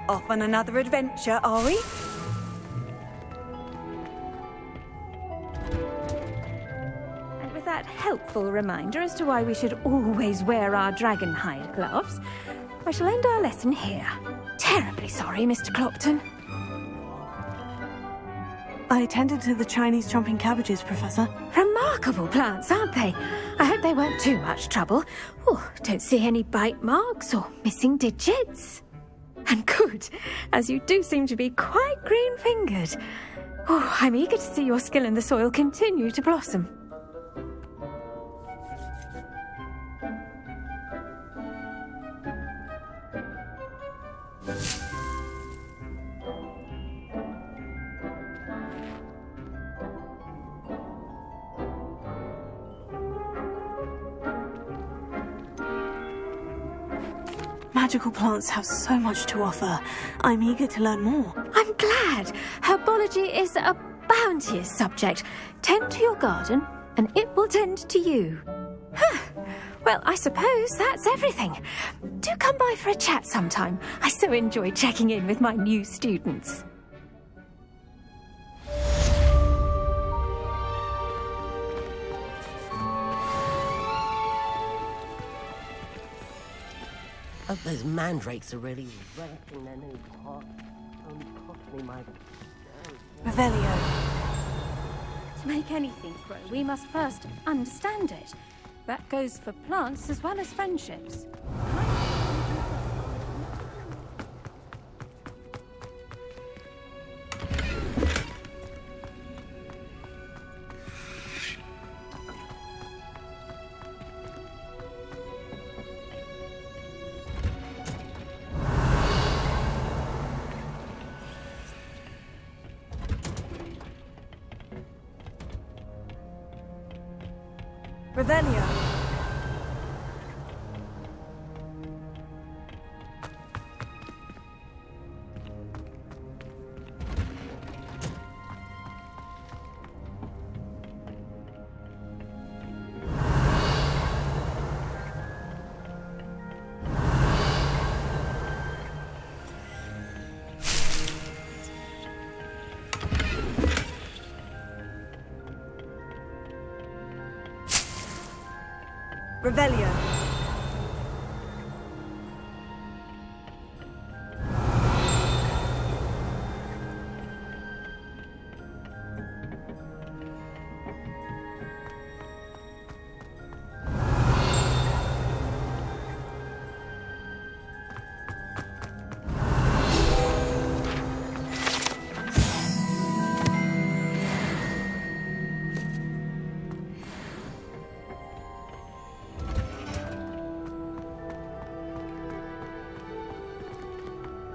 Off on another adventure, are we? And with that helpful reminder as to why we should always wear our dragon hide gloves, I shall end our lesson here. Terribly sorry, Mr. Clopton. I attended to the Chinese chomping cabbages, Professor. Remarkable plants, aren't they? I hope they weren't too much trouble. Oh, don't see any bite marks or missing digits. And good, as you do seem to be quite green-fingered. Oh, I'm eager to see your skill in the soil continue to blossom. Magical plants have so much to offer. I'm eager to learn more. I'm glad. Herbology is a bounteous subject. Tend to your garden, and it will tend to you. Well, I suppose that's everything. Do come by for a chat sometime. I so enjoy checking in with my new students. I hope those mandrakes are really renting their new pot. Only cost me my... Revelio. To make anything grow, we must first understand it. That goes for plants as well as friendships. Revelio. Revelio.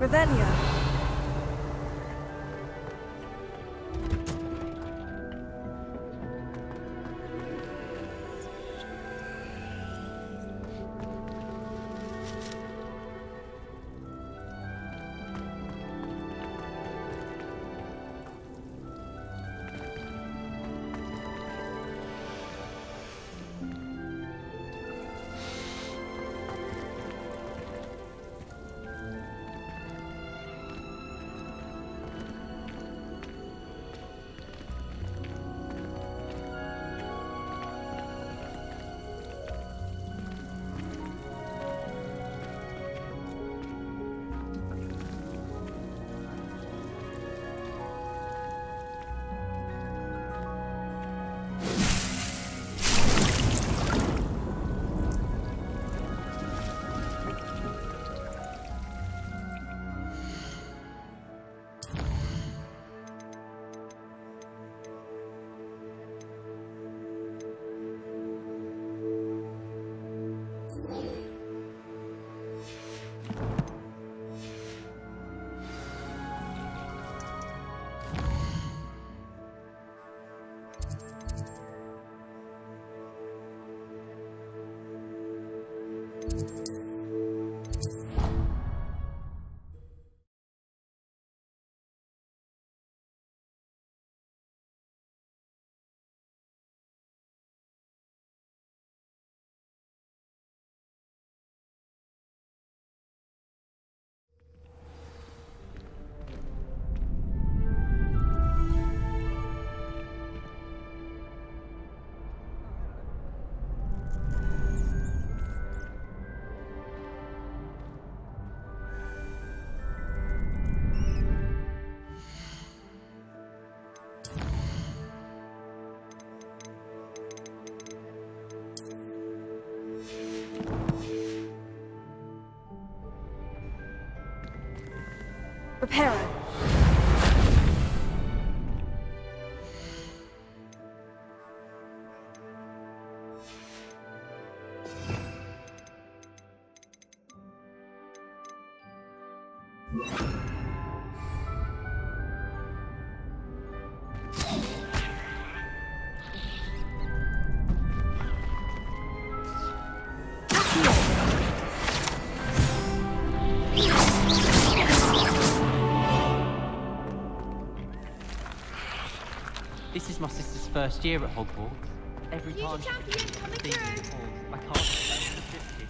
Revelio. Reparo. This is my sister's first year at Hogwarts. Every time she sees the halls, I can't resist it.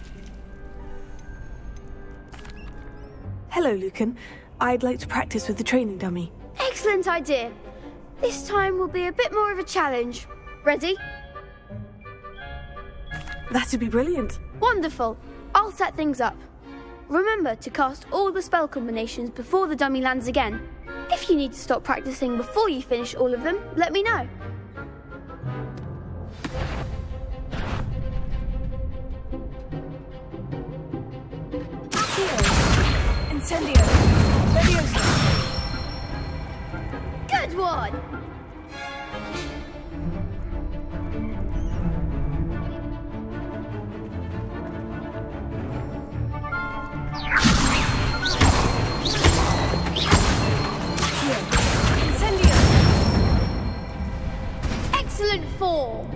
Hello, Lucan. I'd like to practice with the training dummy. Excellent idea. This time will be a bit more of a challenge. Ready? That'd be brilliant. Wonderful. I'll set things up. Remember to cast all the spell combinations before the dummy lands again. If you need to stop practicing before you finish all of them, let me know. Incendio. Leviosa. Good one! Excellent form!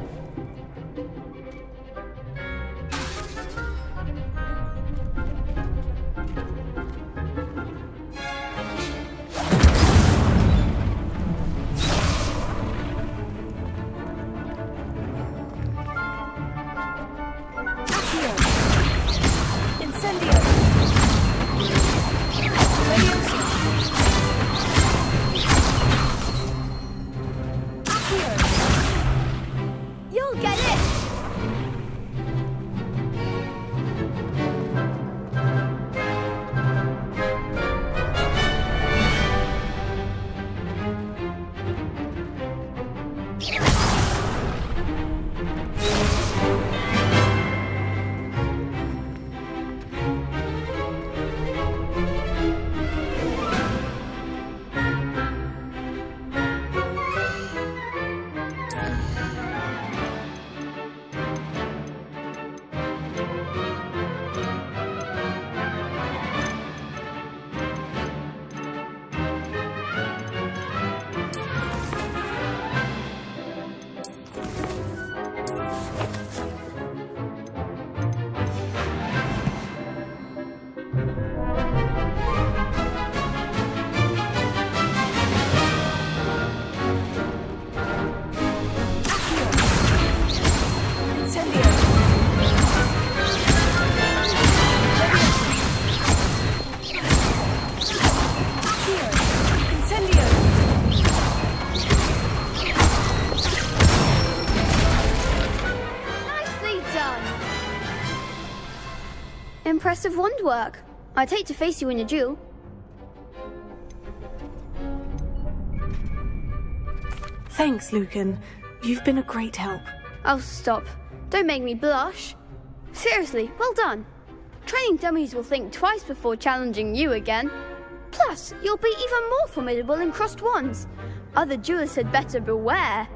impressive wand work. I'd hate to face you in a duel. Thanks, Lucan. You've been a great help. Oh, stop. Don't make me blush. Seriously, well done. Training dummies will think twice before challenging you again. Plus, you'll be even more formidable in crossed wands. Other duelists had better beware.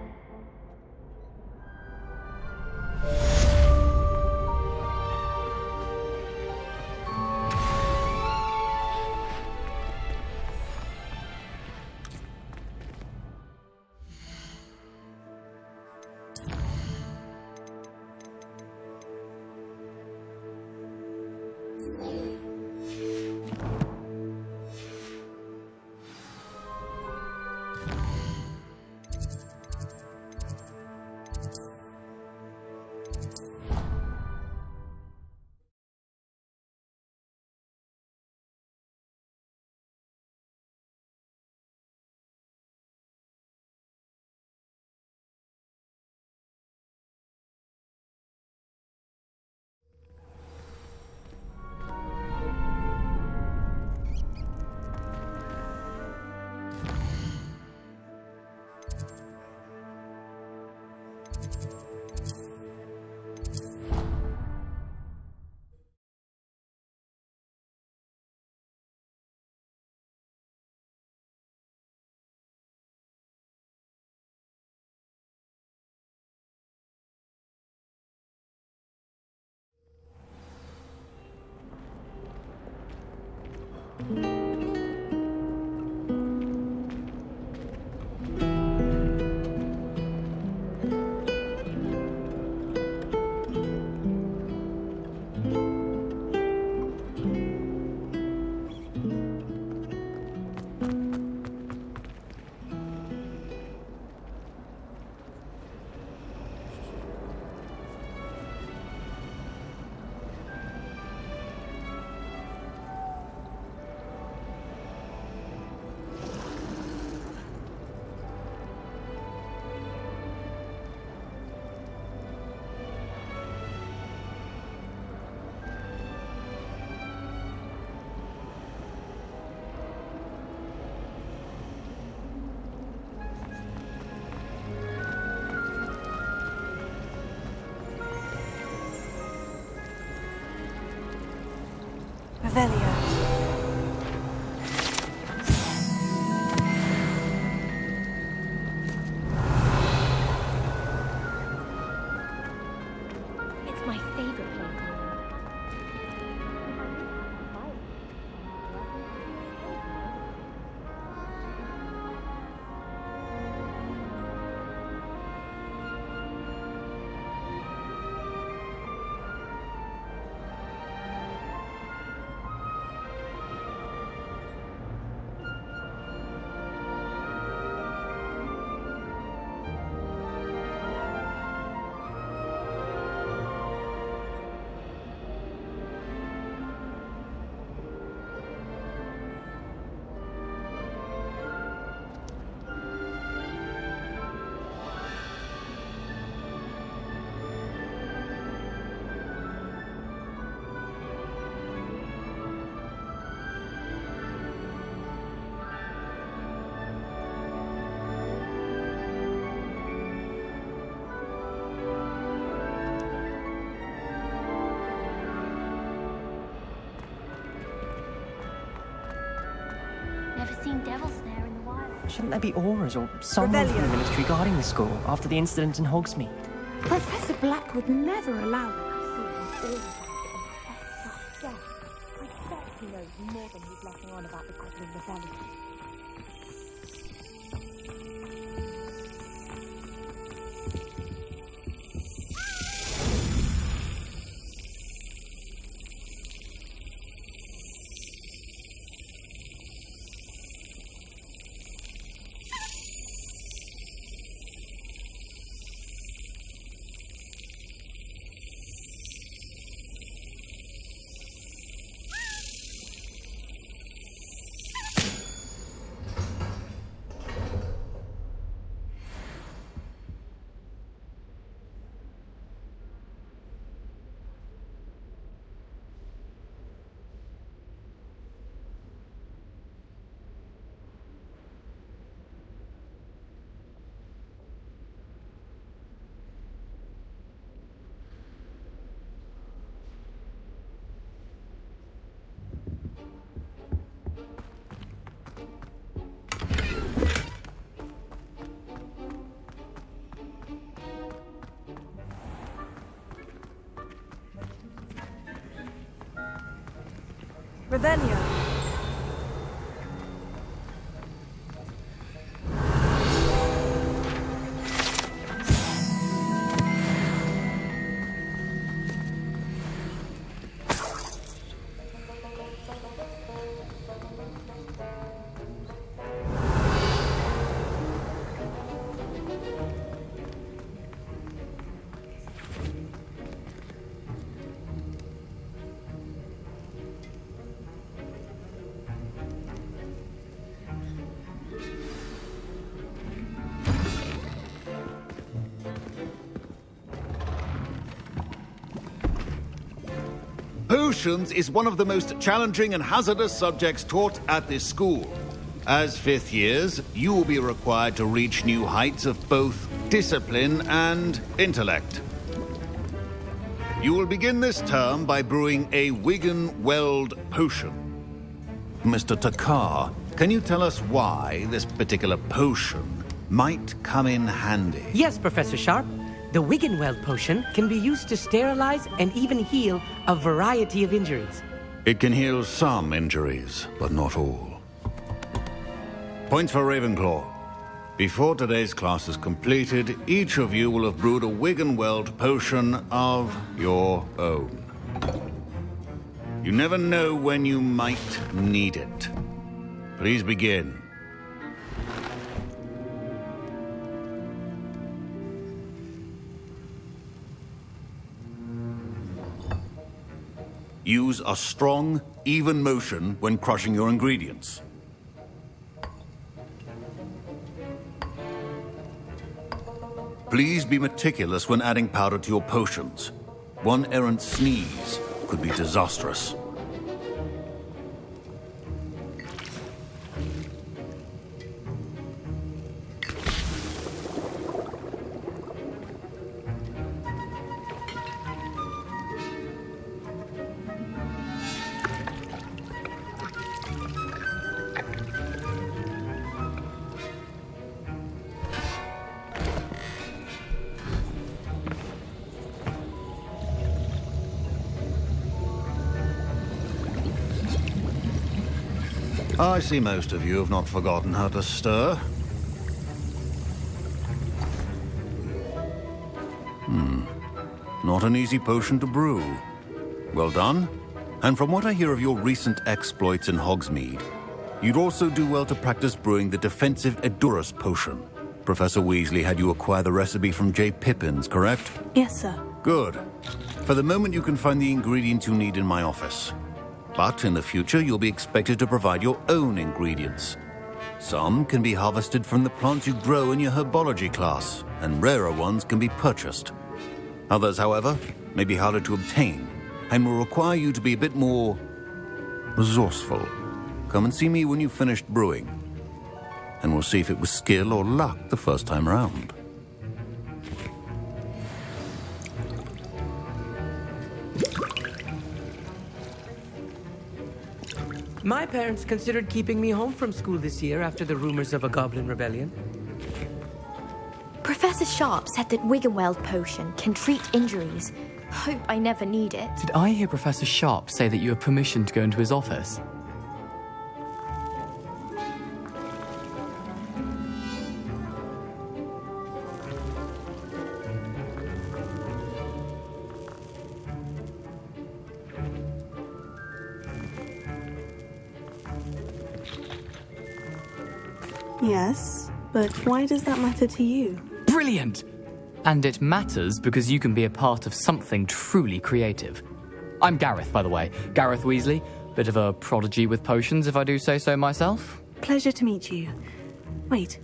Revelio. It's my favorite place. Never seen devil snare in the wild. Shouldn't there be auras or someone from the military guarding the school after the incident in Hogsmeade? Professor Black would never allow it. I bet he knows more than he's letting on about the Goblin Rebellion. Revelio. Potions is one of the most challenging and hazardous subjects taught at this school. As fifth years, you will be required to reach new heights of both discipline and intellect. You will begin this term by brewing a Wigan-Weld potion. Mr. Takar, can you tell us why this particular potion might come in handy? Yes, Professor Sharp. The Wigan-Weld potion can be used to sterilize and even heal a variety of injuries. It can heal some injuries, but not all. Points for Ravenclaw. Before today's class is completed, each of you will have brewed a Wigan-Weld potion of your own. You never know when you might need it. Please begin. Use a strong, even motion when crushing your ingredients. Please be meticulous when adding powder to your potions. One errant sneeze could be disastrous. I see most of you have not forgotten how to stir. Not an easy potion to brew. Well done. And from what I hear of your recent exploits in Hogsmeade, you'd also do well to practice brewing the defensive Edurus potion. Professor Weasley had you acquire the recipe from J. Pippins, correct? Yes, sir. Good. For the moment, you can find the ingredients you need in my office. But in the future, you'll be expected to provide your own ingredients. Some can be harvested from the plants you grow in your herbology class, and rarer ones can be purchased. Others, however, may be harder to obtain, and will require you to be a bit more resourceful. Come and see me when you've finished brewing, and we'll see if it was skill or luck the first time around. My parents considered keeping me home from school this year after the rumors of a goblin rebellion. Professor Sharp said that Wigan-Weld potion can treat injuries. Hope I never need it. Did I hear Professor Sharp say that you have permission to go into his office? Yes, but why does that matter to you? Brilliant! And it matters because you can be a part of something truly creative. I'm Gareth, by the way. Gareth Weasley. Bit of a prodigy with potions, if I do say so myself. Pleasure to meet you. Wait,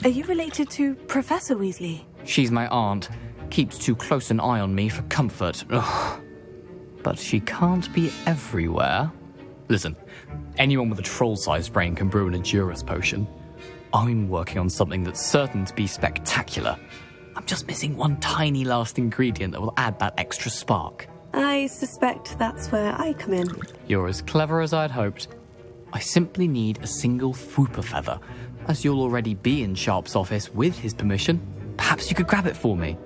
are you related to Professor Weasley? She's my aunt. Keeps too close an eye on me for comfort. Ugh. But she can't be everywhere. Listen, anyone with a troll-sized brain can brew an Edurus potion. I'm working on something that's certain to be spectacular. I'm just missing one tiny last ingredient that will add that extra spark. I suspect that's where I come in. You're as clever as I'd hoped. I simply need a single Fooper feather. As you'll already be in Sharp's office with his permission, perhaps you could grab it for me.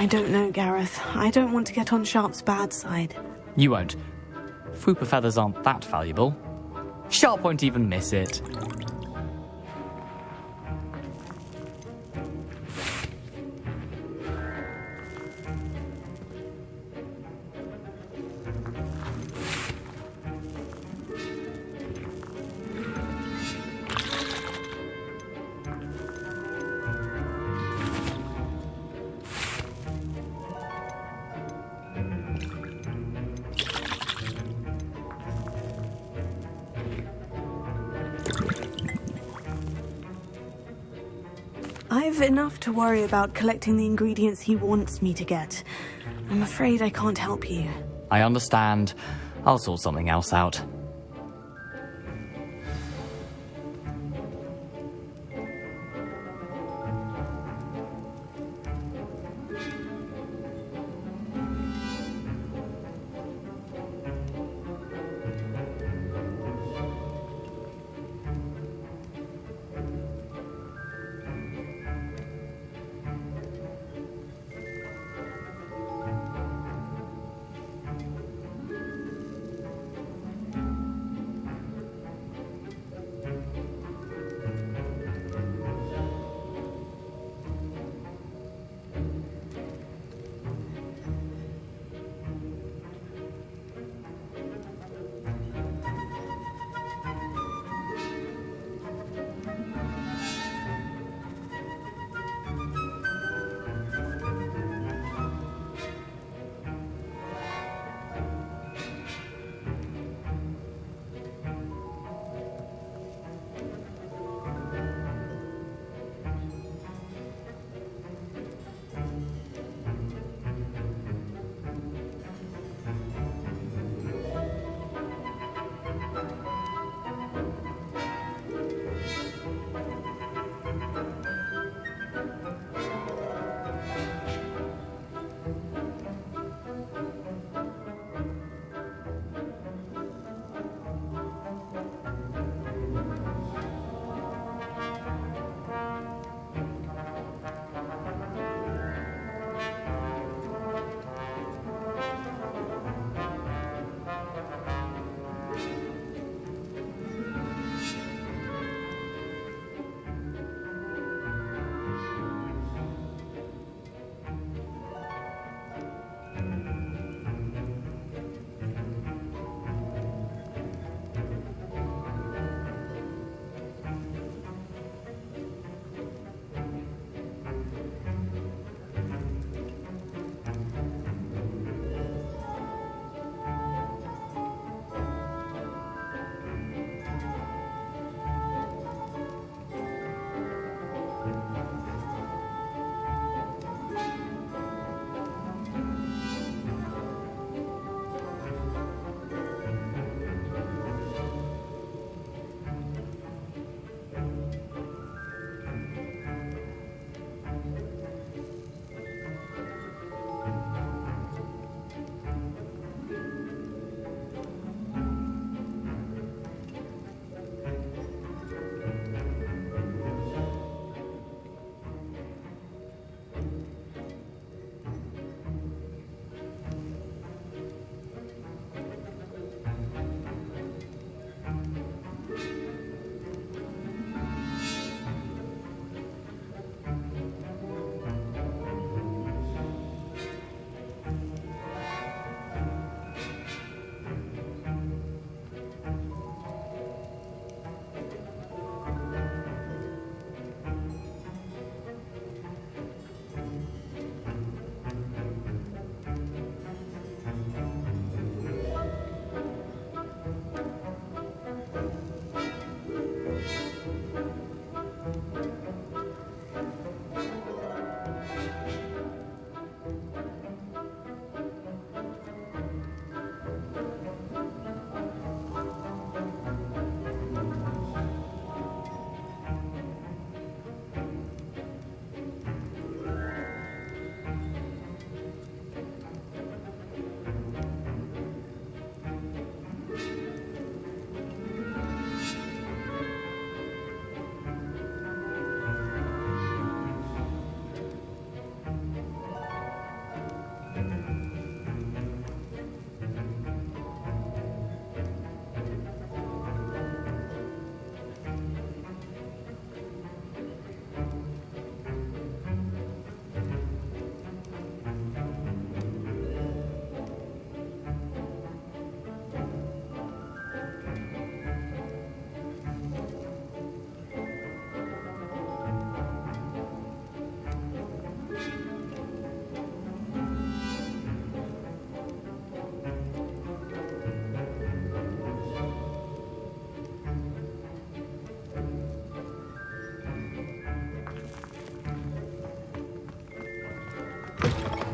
I don't know, Gareth. I don't want to get on Sharp's bad side. You won't. Fupa feathers aren't that valuable. Sharp won't even miss it. I've enough to worry about collecting the ingredients he wants me to get. I'm afraid I can't help you. I understand. I'll sort something else out.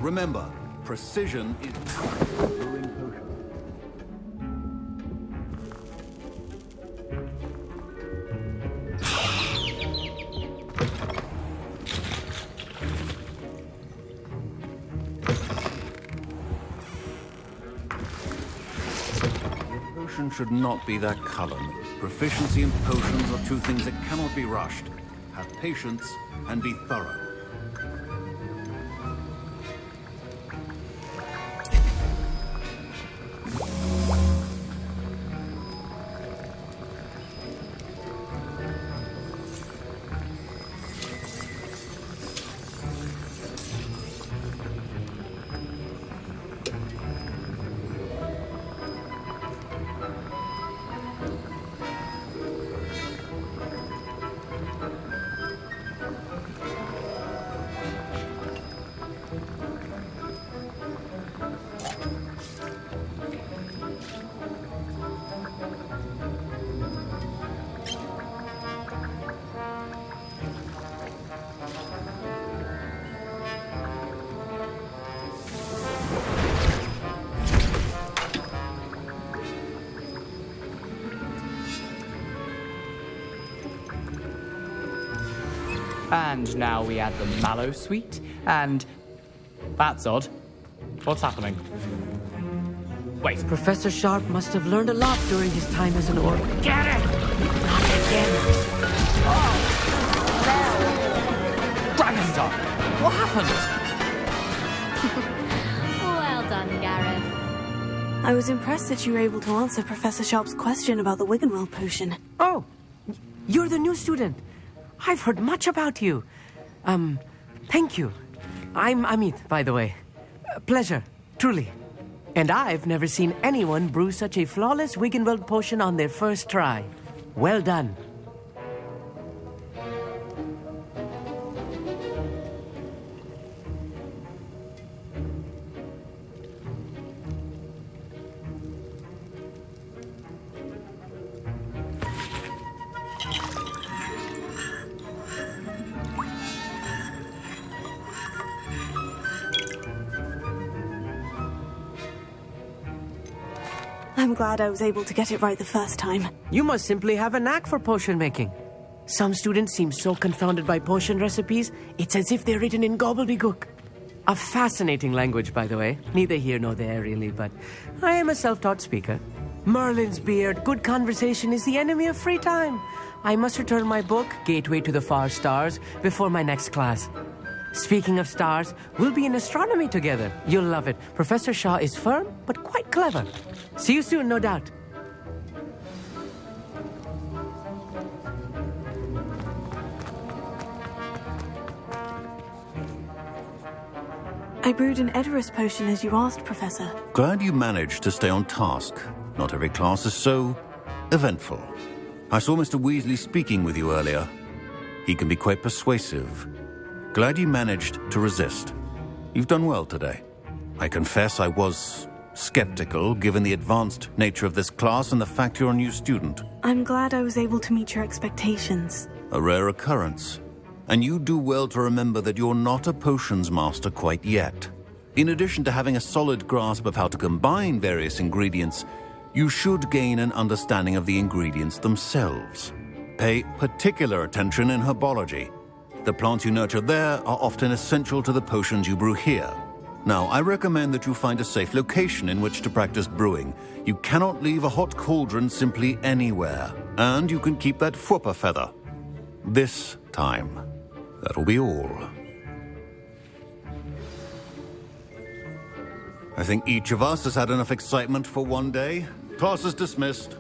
Remember, precision is brewing potion. Potion should not be that color. Proficiency and potions are two things that cannot be rushed. Have patience and be thorough. And now we add the mallow sweet, and... That's odd. What's happening? Wait. Professor Sharp must have learned a lot during his time as an orc. Get it! Not again. Dragon's Tongue! What happened? Well done, Gareth. I was impressed that you were able to answer Professor Sharp's question about the Wiggenweld potion. Oh, you're the new student. I've heard much about you. Thank you. I'm Amit, by the way. Pleasure, truly. And I've never seen anyone brew such a flawless Wiggenweld potion on their first try. Well done. I'm glad I was able to get it right the first time. You must simply have a knack for potion making. Some students seem so confounded by potion recipes, it's as if they're written in gobbledygook. A fascinating language, by the way. Neither here nor there, really, but I am a self-taught speaker. Merlin's beard, good conversation is the enemy of free time. I must return my book, Gateway to the Far Stars, before my next class. Speaking of stars, we'll be in astronomy together. You'll love it. Professor Shaw is firm, but quite clever. See you soon, no doubt. I brewed an Edorus potion as you asked, Professor. Glad you managed to stay on task. Not every class is so eventful. I saw Mr. Weasley speaking with you earlier. He can be quite persuasive. Glad you managed to resist. You've done well today. I confess I was skeptical, given the advanced nature of this class and the fact you're a new student. I'm glad I was able to meet your expectations. A rare occurrence. And you do well to remember that you're not a potions master quite yet. In addition to having a solid grasp of how to combine various ingredients, you should gain an understanding of the ingredients themselves. Pay particular attention in herbology. The plants you nurture there are often essential to the potions you brew here. Now, I recommend that you find a safe location in which to practice brewing. You cannot leave a hot cauldron simply anywhere. And you can keep that Fwooper feather. This time. That'll be all. I think each of us has had enough excitement for one day. Class is dismissed.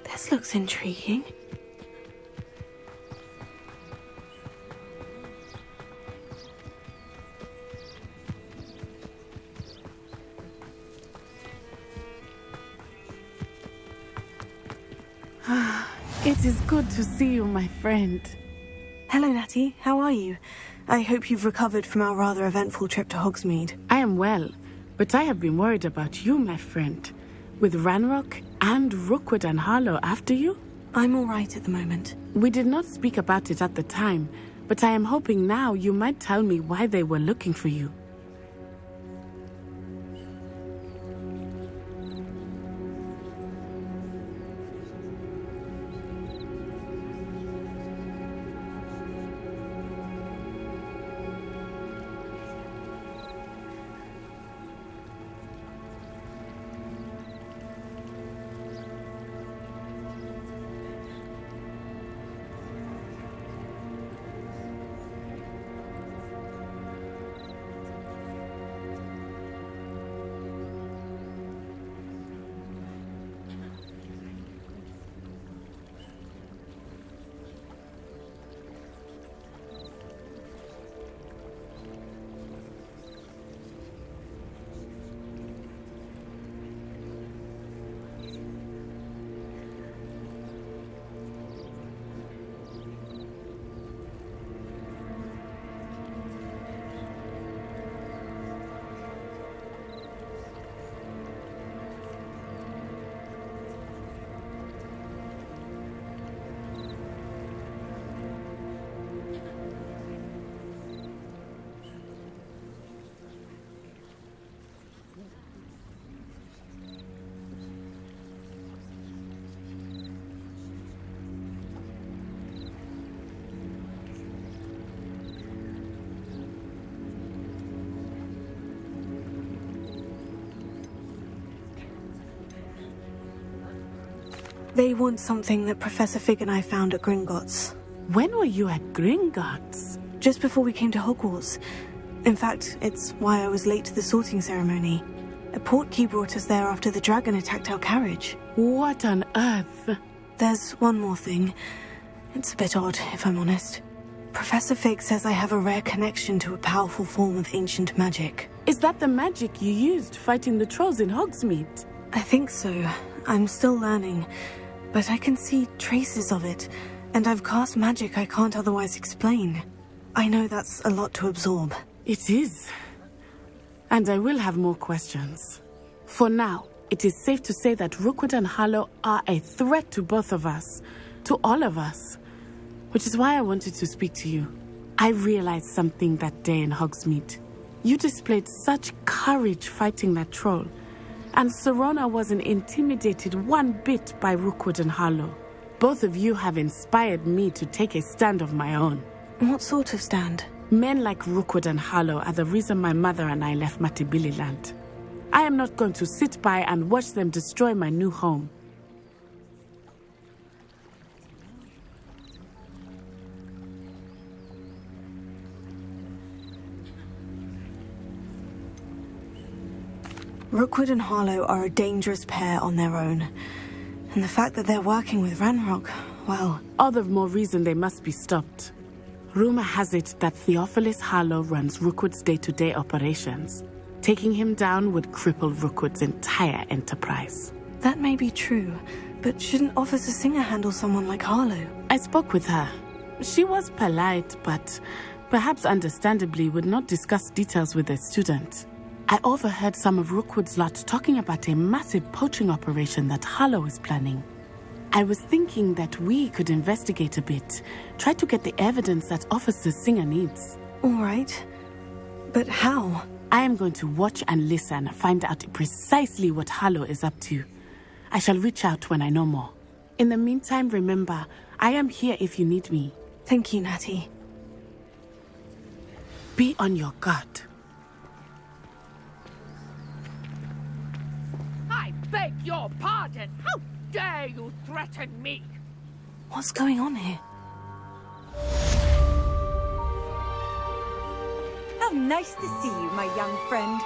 This looks intriguing. It is good to see you, my friend. Hello, Natty. How are you? I hope you've recovered from our rather eventful trip to Hogsmeade. I am well, but I have been worried about you, my friend. With Ranrock and Rookwood and Harlow after you? I'm all right at the moment. We did not speak about it at the time, but I am hoping now you might tell me why they were looking for you. They want something that Professor Fig and I found at Gringotts. When were you at Gringotts? Just before we came to Hogwarts. In fact, it's why I was late to the sorting ceremony. A portkey brought us there after the dragon attacked our carriage. What on earth? There's one more thing. It's a bit odd, if I'm honest. Professor Fig says I have a rare connection to a powerful form of ancient magic. Is that the magic you used fighting the trolls in Hogsmeade? I think so. I'm still learning, but I can see traces of it, and I've cast magic I can't otherwise explain. I know that's a lot to absorb. It is. And I will have more questions. For now, it is safe to say that Rookwood and Harlow are a threat to both of us, to all of us. Which is why I wanted to speak to you. I realized something that day in Hogsmeade. You displayed such courage fighting that troll. And Serona wasn't intimidated one bit by Rookwood and Harlow. Both of you have inspired me to take a stand of my own. What sort of stand? Men like Rookwood and Harlow are the reason my mother and I left Matibili land. I am not going to sit by and watch them destroy my new home. Rookwood and Harlow are a dangerous pair on their own. And the fact that they're working with Ranrock, well... All the more reason they must be stopped. Rumor has it that Theophilus Harlow runs Rookwood's day-to-day operations. Taking him down would cripple Rookwood's entire enterprise. That may be true, but shouldn't Officer Singer handle someone like Harlow? I spoke with her. She was polite, but perhaps understandably would not discuss details with a student. I overheard some of Rookwood's lot talking about a massive poaching operation that Harlow is planning. I was thinking that we could investigate a bit, try to get the evidence that Officer Singer needs. All right. But how? I am going to watch and listen, find out precisely what Harlow is up to. I shall reach out when I know more. In the meantime, remember, I am here if you need me. Thank you, Natty. Be on your guard. I beg your pardon. How dare you threaten me? What's going on here? How nice to see you, my young friend.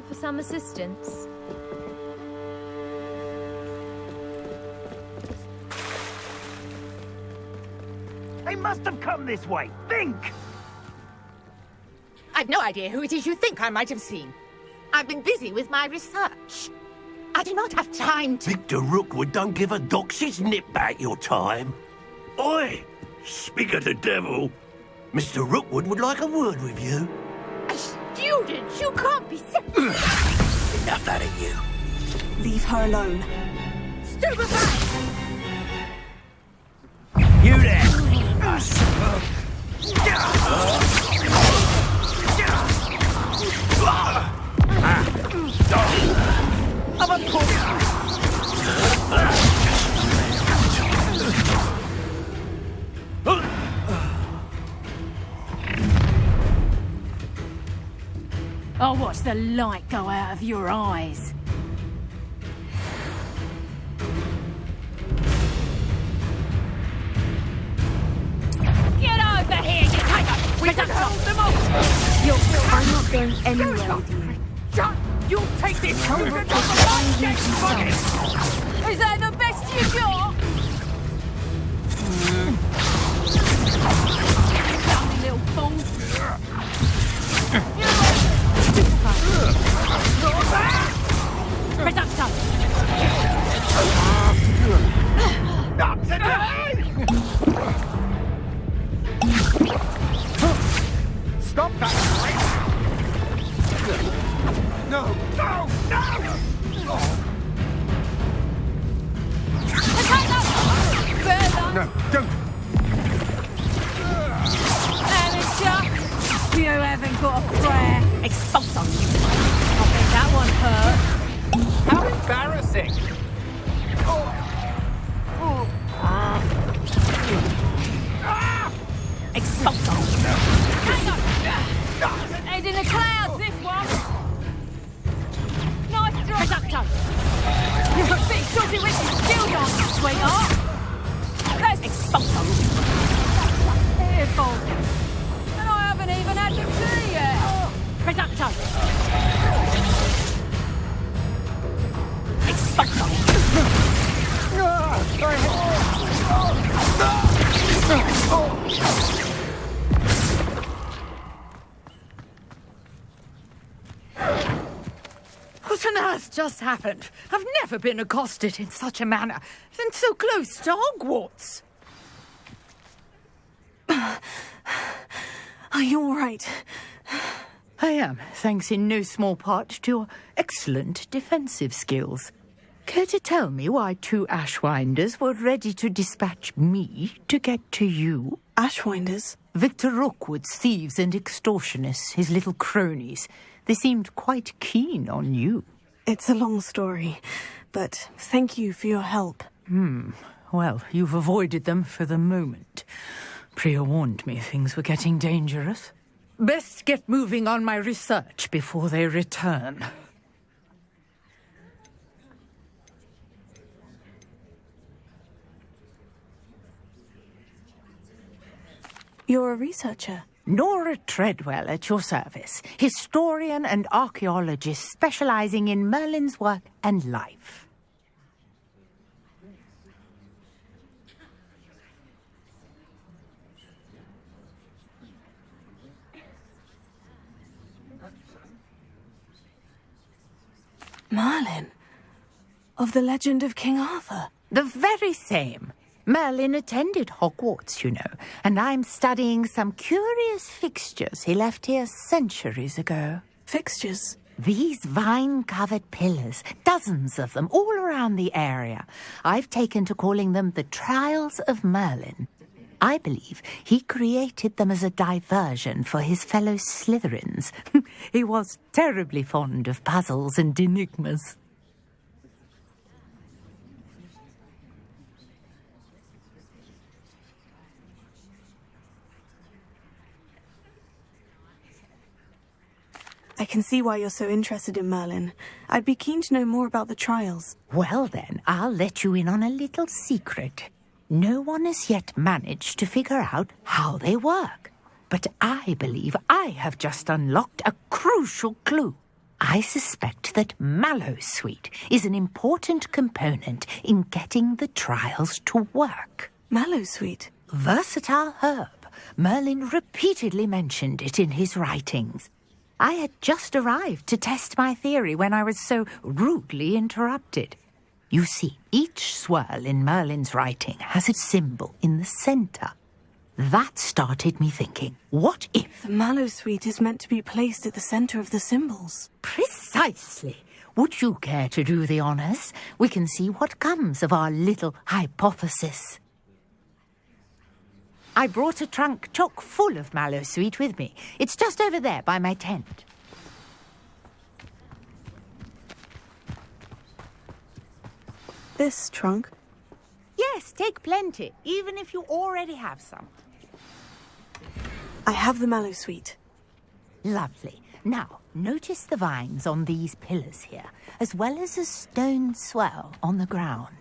For some assistance. They must have come this way. Think! I've no idea who it is you think I might have seen. I've been busy with my research. I do not have time to... Victor Rookwood don't give a dox's nip back your time. Oi! Speak of the devil. Mr. Rookwood would like a word with you. Student, you can't be sick. Enough out of you. Leave her alone. Stupefy! You there! I'll watch the light go out of your eyes. Get over here, you tiger! We can hold them off! I'm not going anywhere with you. John, you'll take this! Tell Is Rookwood to find you some. that the best you got? Dummy little fool! Stop that right now! No! No! No! No, don't! Amateur! You haven't got a prayer. Expulse on you. I think that one hurt. How embarrassing! Expulse on you. Hang on! Head in the clouds, this one! Nice drop! Reducto! You've got big dodgy witches skills on, sweetheart! Let's expulse on you. Careful! And I haven't even had the tea yet! Reducto! Expulse on you. What on earth just happened? I've never been accosted in such a manner, and so close to Hogwarts. Are you all right? I am, thanks in no small part to your excellent defensive skills. Care to tell me why 2 Ashwinders were ready to dispatch me to get to you? Ashwinders? Victor Rookwood's thieves and extortionists, his little cronies. They seemed quite keen on you. It's a long story, but thank you for your help. Well, you've avoided them for the moment. Priya warned me things were getting dangerous. Best get moving on my research before they return. You're a researcher? Nora Treadwell at your service, historian and archaeologist specializing in Merlin's work and life. Merlin? Of the legend of King Arthur? The very same. Merlin attended Hogwarts, you know, and I'm studying some curious fixtures he left here centuries ago. Fixtures? These vine-covered pillars, dozens of them, all around the area. I've taken to calling them the Trials of Merlin. I believe he created them as a diversion for his fellow Slytherins. He was terribly fond of puzzles and enigmas. I can see why you're so interested in Merlin. I'd be keen to know more about the trials. Well then, I'll let you in on a little secret. No one has yet managed to figure out how they work. But I believe I have just unlocked a crucial clue. I suspect that Mallowsweet is an important component in getting the trials to work. Mallowsweet? Versatile herb. Merlin repeatedly mentioned it in his writings. I had just arrived to test my theory when I was so rudely interrupted. You see, each swirl in Merlin's writing has its symbol in the centre. That started me thinking, what if... The Mallowsweet is meant to be placed at the centre of the symbols. Precisely. Would you care to do the honours? We can see what comes of our little hypothesis. I brought a trunk chock full of Mallowsweet with me. It's just over there by my tent. This trunk? Yes, take plenty, even if you already have some. I have the Mallowsweet. Lovely. Now, notice the vines on these pillars here, as well as a stone swell on the ground.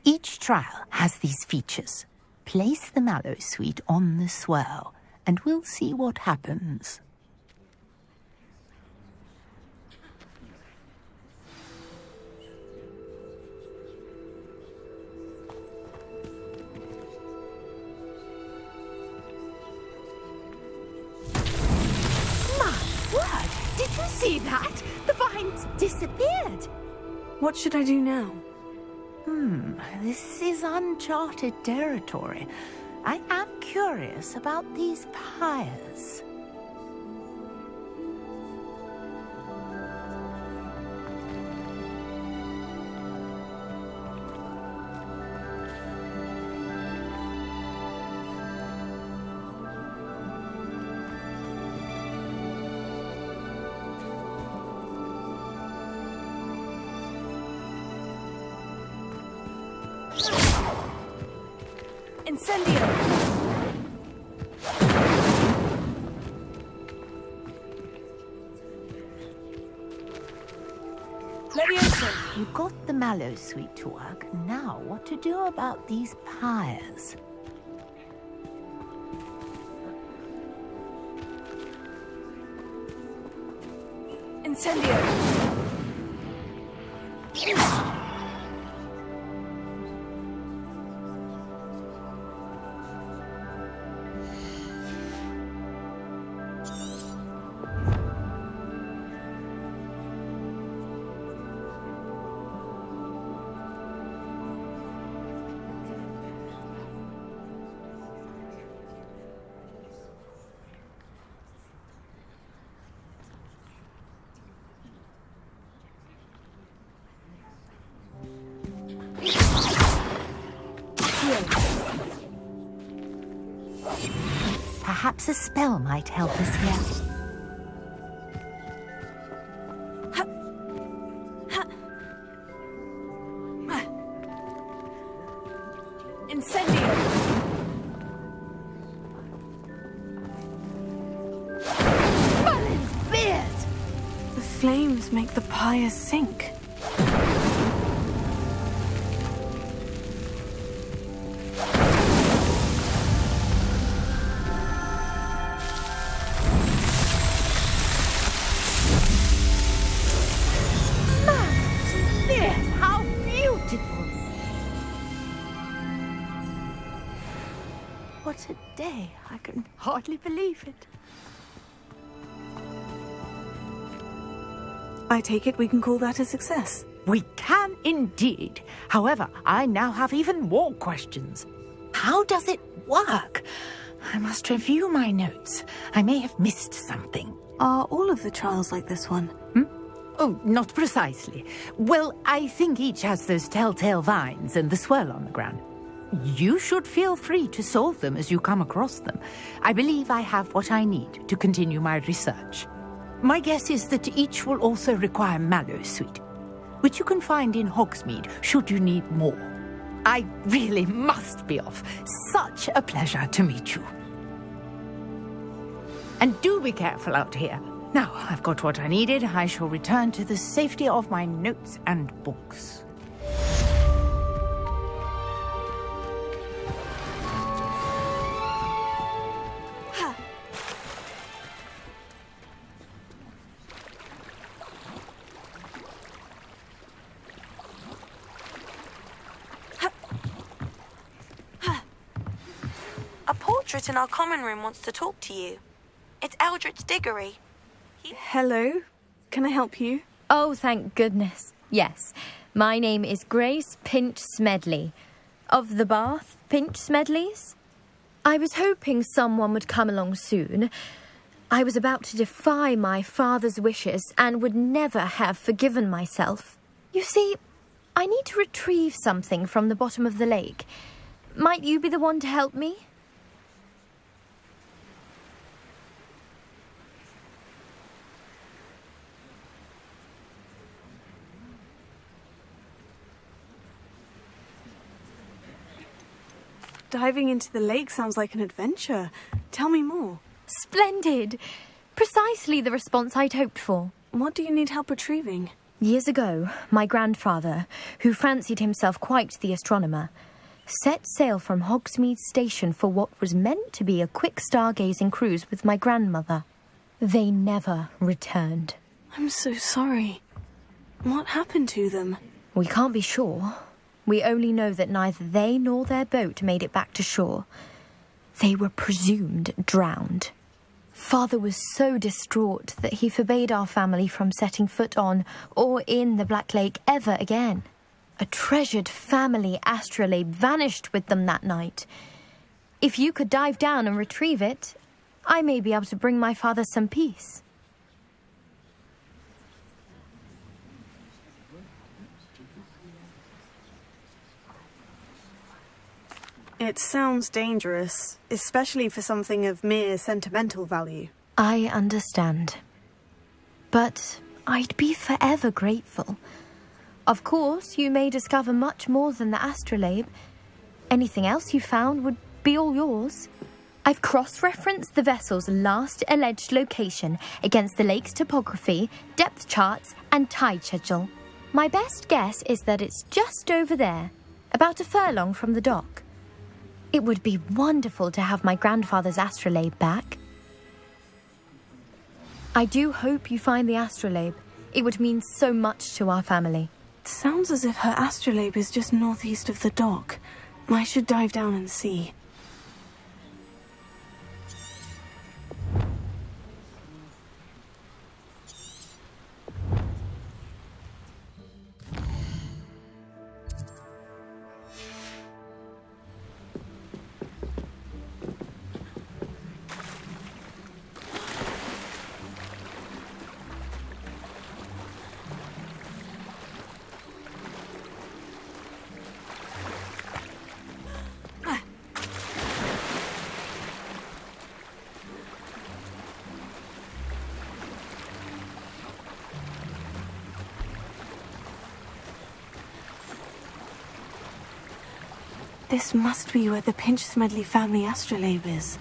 Each trial has these features. Place the Mallowsweet on the swell, and we'll see what happens. Did you see that? The vines disappeared. What should I do now? This is uncharted territory. I am curious about these pyres. Incendio! Leviosa! You got the Mallowsweet to work. Now, what to do about these pyres? Incendio! Perhaps a spell might help us here. Flames make the pyre sink. How beautiful! What a day. I can hardly believe it. I take it we can call that a success. We can indeed. However, I now have even more questions. How does it work? I must review my notes. I may have missed something. Are all of the trials like this one? Oh, not precisely. Well, I think each has those telltale vines and the swirl on the ground. You should feel free to solve them as you come across them. I believe I have what I need to continue my research. My guess is that each will also require mallowsweet, which you can find in Hogsmeade should you need more. I really must be off. Such a pleasure to meet you. And do be careful out here. Now, I've got what I needed. I shall return to the safety of my notes and books. A portrait in our common room wants to talk to you. It's Eldritch Diggory. Hello. Can I help you? Oh, thank goodness. Yes. My name is Grace Pinch Smedley. Of the Bath Pinch Smedleys. I was hoping someone would come along soon. I was about to defy my father's wishes and would never have forgiven myself. You see, I need to retrieve something from the bottom of the lake. Might you be the one to help me? Diving into the lake sounds like an adventure. Tell me more. Splendid! Precisely the response I'd hoped for. What do you need help retrieving? Years ago, my grandfather, who fancied himself quite the astronomer, set sail from Hogsmeade Station for what was meant to be a quick stargazing cruise with my grandmother. They never returned. I'm so sorry. What happened to them? We can't be sure. We only know that neither they nor their boat made it back to shore. They were presumed drowned. Father was so distraught that he forbade our family from setting foot on or in the Black Lake ever again. A treasured family astrolabe vanished with them that night. If you could dive down and retrieve it, I may be able to bring my father some peace. It sounds dangerous, especially for something of mere sentimental value. I understand. But I'd be forever grateful. Of course, you may discover much more than the astrolabe. Anything else you found would be all yours. I've cross-referenced the vessel's last alleged location against the lake's topography, depth charts, and tide schedule. My best guess is that it's just over there, about a furlong from the dock. It would be wonderful to have my grandfather's astrolabe back. I do hope you find the astrolabe. It would mean so much to our family. It sounds as if her astrolabe is just northeast of the dock. I should dive down and see. This must be where the Pinch-Smedley family astrolabe is.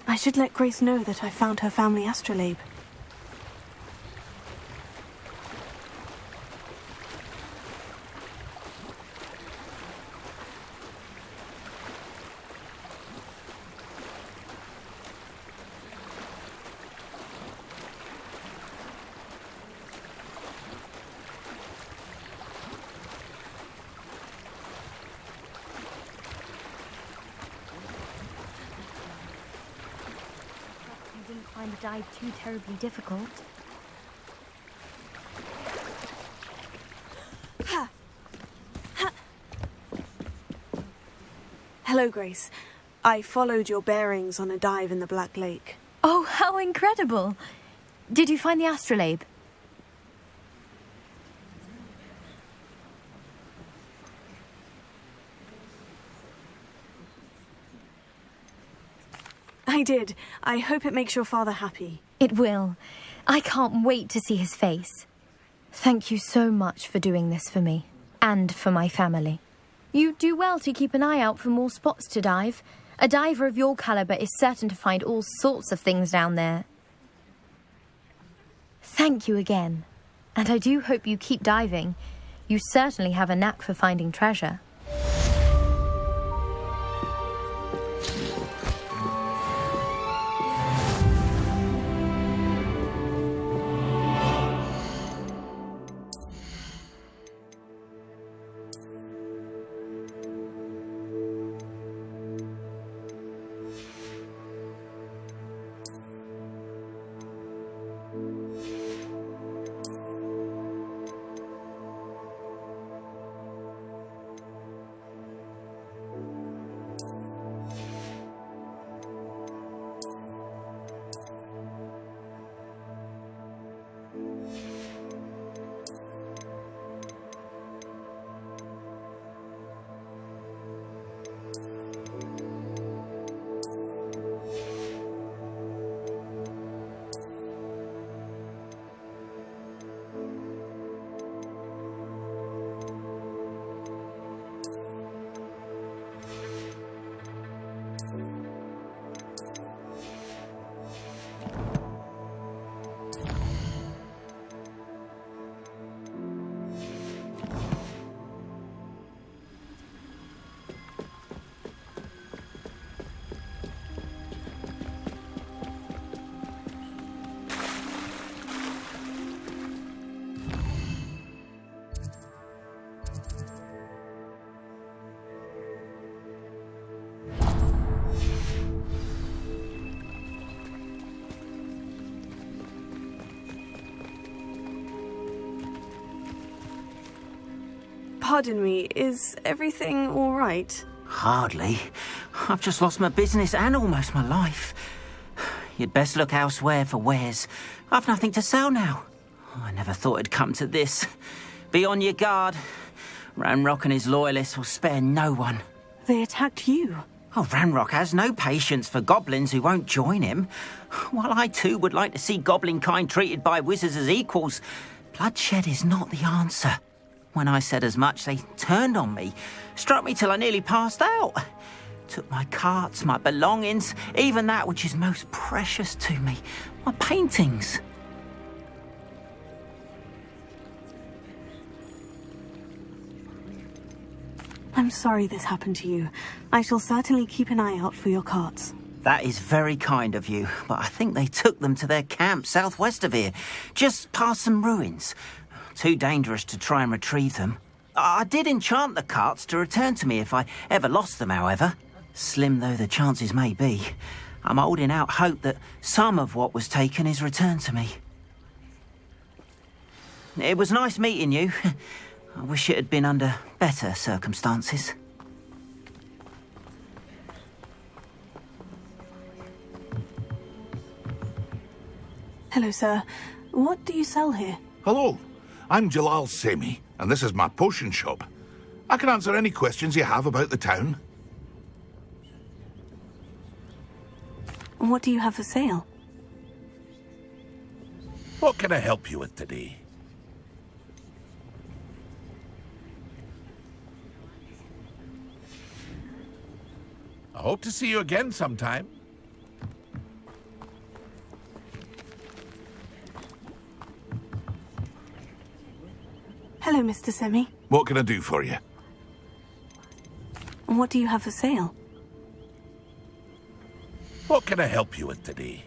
I should let Grace know that I found her family astrolabe. Find the dive too terribly difficult. Hello, Grace. I followed your bearings on a dive in the Black Lake. Oh, how incredible! Did you find the astrolabe? I did. I hope it makes your father happy. It will. I can't wait to see his face. Thank you so much for doing this for me, and for my family. You do well to keep an eye out for more spots to dive. A diver of your caliber is certain to find all sorts of things down there. Thank you again. And I do hope you keep diving. You certainly have a knack for finding treasure. Pardon me, is everything all right? Hardly. I've just lost my business and almost my life. You'd best look elsewhere for wares. I've nothing to sell now. I never thought it'd come to this. Be on your guard. Ranrock and his loyalists will spare no one. They attacked you? Oh, Ranrock has no patience for goblins who won't join him. While I too would like to see goblin kind treated by wizards as equals, bloodshed is not the answer. When I said as much, they turned on me, struck me till I nearly passed out. Took my carts, my belongings, even that which is most precious to me, my paintings. I'm sorry this happened to you. I shall certainly keep an eye out for your carts. That is very kind of you, but I think they took them to their camp southwest of here, just past some ruins. Too dangerous to try and retrieve them. I did enchant the carts to return to me if I ever lost them, however. Slim though the chances may be, I'm holding out hope that some of what was taken is returned to me. It was nice meeting you. I wish it had been under better circumstances. Hello, sir. What do you sell here? Hello, I'm Jalal Semi, and this is my potion shop. I can answer any questions you have about the town. What do you have for sale? What can I help you with today? I hope to see you again sometime. Hello, Mr. Semi. What can I do for you? What do you have for sale? What can I help you with today?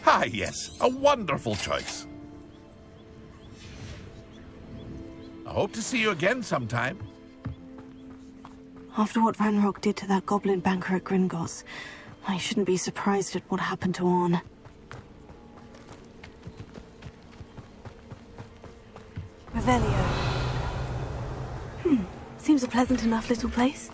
Ah, yes, a wonderful choice. I hope to see you again sometime. After what Ranrock did to that goblin banker at Gringotts, I shouldn't be surprised at what happened to Orn. Revelio. Seems a pleasant enough little place.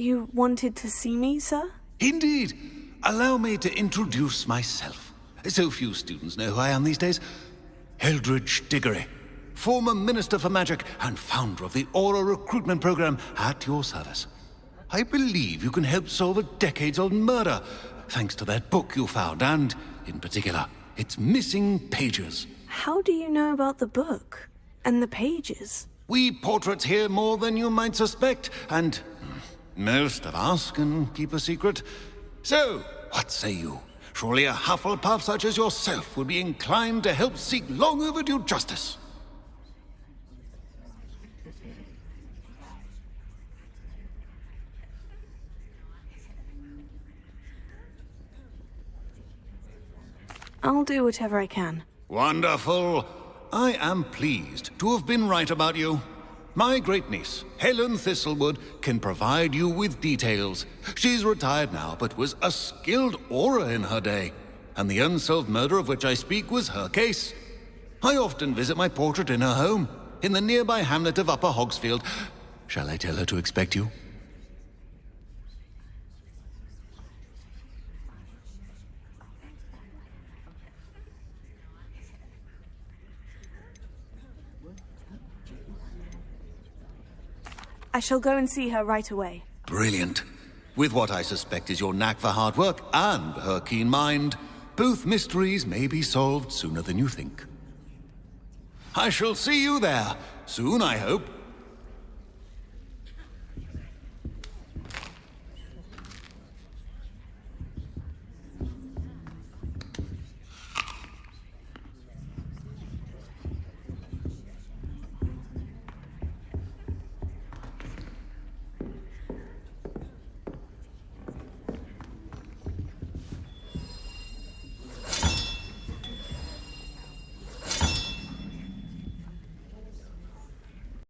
You wanted to see me, sir? Indeed. Allow me to introduce myself. So few students know who I am these days. Eldridge Diggory, former Minister for Magic and founder of the Aura Recruitment Program, at your service. I believe you can help solve a decades-old murder, thanks to that book you found, and, in particular, its missing pages. How do you know about the book? And the pages? We portraits hear more than you might suspect, and most of us can keep a secret. So, what say you? Surely a Hufflepuff such as yourself would be inclined to help seek long overdue justice. I'll do whatever I can. Wonderful. I am pleased to have been right about you. My great-niece, Helen Thistlewood, can provide you with details. She's retired now, but was a skilled aura in her day. And the unsolved murder of which I speak was her case. I often visit my portrait in her home, in the nearby hamlet of Upper Hogsfield. Shall I tell her to expect you? I shall go and see her right away. Brilliant. With what I suspect is your knack for hard work and her keen mind, both mysteries may be solved sooner than you think. I shall see you there, soon I hope.